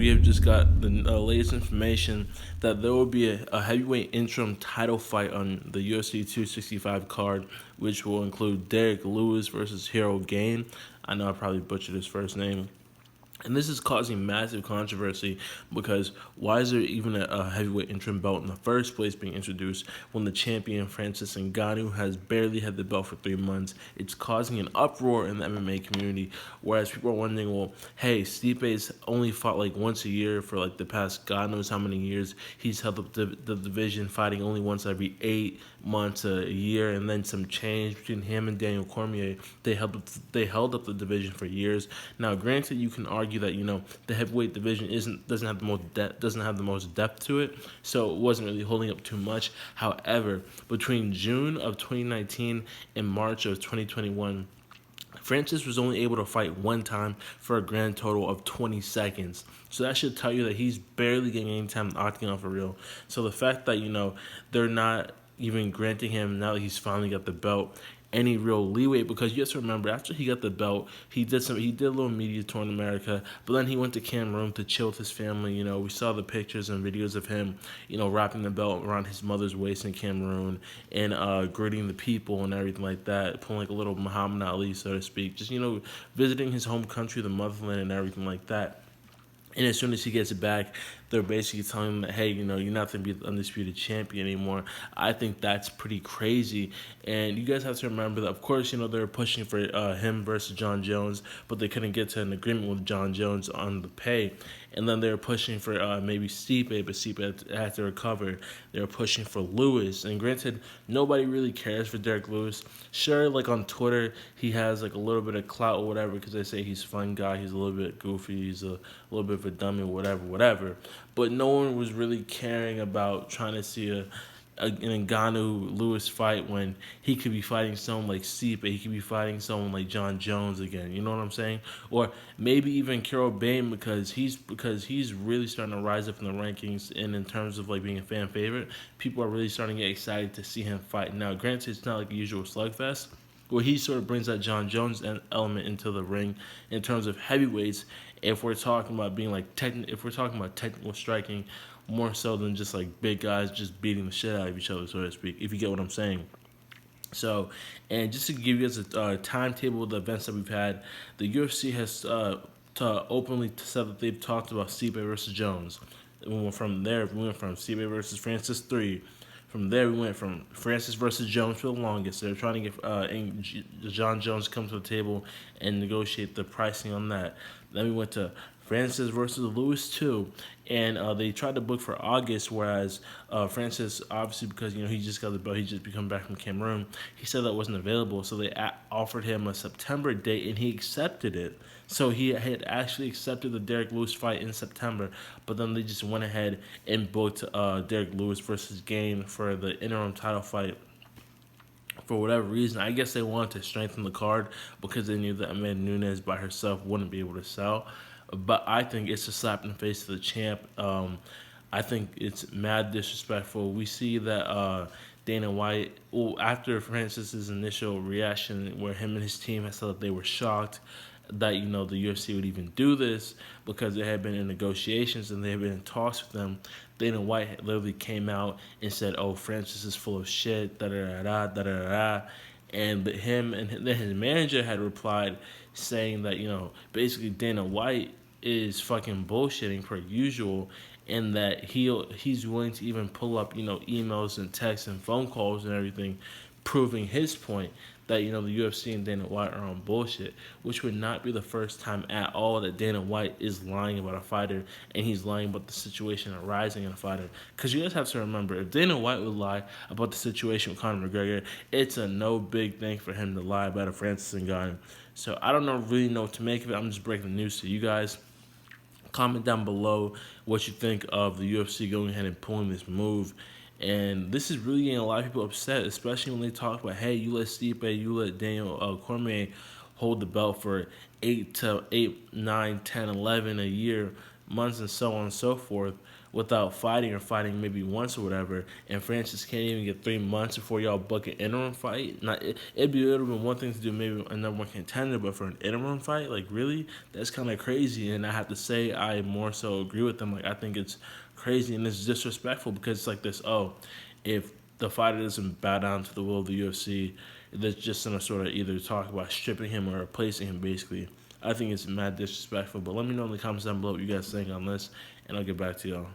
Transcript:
have just got the latest information that there will be a heavyweight interim title fight on the UFC 265 card, which will include Derek Lewis versus Hero Gain. I know I probably butchered his first name. And this is causing massive controversy because why is there even a heavyweight interim belt in the first place being introduced when the champion Francis Ngannou has barely had the belt for 3 months? It's causing an uproar in the MMA community, whereas people are wondering, well, hey, Stipe's only fought like once a year for like the past God knows how many years. He's held up the division fighting only once every 8 months, a year, and then some change between him and Daniel Cormier. They held up the division for years. Now, granted, you can argue that the heavyweight division doesn't have the most depth to it, so it wasn't really holding up too much. However, between June of 2019 and March of 2021. Francis was only able to fight one time for a grand total of 20 seconds. So that should tell you that he's barely getting any time in the octagon for real. So the fact that, they're not even granting him, now that he's finally got the belt, any real leeway, because you have to remember, after he got the belt, he did a little media tour in America, but then he went to Cameroon to chill with his family. We saw the pictures and videos of him, wrapping the belt around his mother's waist in Cameroon and greeting the people and everything like that, pulling like a little Muhammad Ali, so to speak, just visiting his home country, the motherland, and everything like that. And as soon as he gets back, they're basically telling him that, hey, you're not going to be the undisputed champion anymore. I think that's pretty crazy. And you guys have to remember that, of course, they were pushing for him versus John Jones, but they couldn't get to an agreement with John Jones on the pay. And then they were pushing for maybe Stipe, but Stipe had to recover. They were pushing for Lewis. And granted, nobody really cares for Derek Lewis. Sure, like on Twitter, he has like a little bit of clout or whatever because they say he's a fun guy. He's a little bit goofy. He's a little bit of a dummy, whatever. But no one was really caring about trying to see an Ngannou Lewis fight when he could be fighting someone like Stipe, he could be fighting someone like John Jones again. You know what I'm saying? Or maybe even Carol Bain because he's really starting to rise up in the rankings, and in terms of like being a fan favorite, people are really starting to get excited to see him fight. Now, granted, it's not like a usual slugfest. Well, he sort of brings that John Jones element into the ring in terms of heavyweights. If we're talking about if we're talking about technical striking, more so than just like big guys just beating the shit out of each other, so to speak. If you get what I'm saying. So, and just to give you guys a timetable of the events that we've had, the UFC has openly said that they've talked about Stipe versus Jones. From there, we went from Stipe versus Francis 3. From there, we went from Francis versus Jones for the longest. They're trying to get John Jones to come to the table and negotiate the pricing on that. Then we went to Francis versus Lewis 2, and they tried to book for August, whereas Francis, obviously because he just got the belt, he just come back from Cameroon, he said that wasn't available, so they offered him a September date, and he accepted it. So he had actually accepted the Derek Lewis fight in September, but then they just went ahead and booked Derek Lewis versus Gain for the interim title fight. For whatever reason, I guess they wanted to strengthen the card because they knew that Amanda Nunes by herself wouldn't be able to sell. But I think it's a slap in the face to the champ. I think it's mad disrespectful. We see that Dana White, after Francis's initial reaction where him and his team had said that they were shocked that the UFC would even do this because they had been in negotiations and they had been in talks with them. Dana White literally came out and said, "Oh, Francis is full of shit." Da da da da da da. And him and then his manager had replied saying that basically Dana White is fucking bullshitting per usual, and that he's willing to even pull up emails and texts and phone calls and everything, proving his point that the UFC and Dana White are on bullshit, which would not be the first time at all that Dana White is lying about a fighter, and he's lying about the situation arising in a fighter. Because you guys have to remember, if Dana White would lie about the situation with Conor McGregor, it's a no big thing for him to lie about a Francis Ngannou. So I don't really know what to make of it. I'm just breaking the news to you guys. Comment down below what you think of the UFC going ahead and pulling this move. And this is really getting a lot of people upset, especially when they talk about, hey, you let Stipe, you let Daniel Cormier hold the belt for 8 to 8, 9, 10, 11 a year months and so on and so forth without fighting or fighting maybe once or whatever, and Francis can't even get 3 months before y'all book an interim fight. Not it'd be a little bit one thing to do maybe a number one contender, but for an interim fight, like really, that's kind of crazy. And I have to say I more so agree with them. Like I think it's crazy and it's disrespectful because it's like this. Oh, if the fighter doesn't bow down to the will of the UFC, they're just gonna sort of either talk about stripping him or replacing him. Basically, I think it's mad disrespectful. But let me know in the comments down below what you guys think on this, and I'll get back to y'all.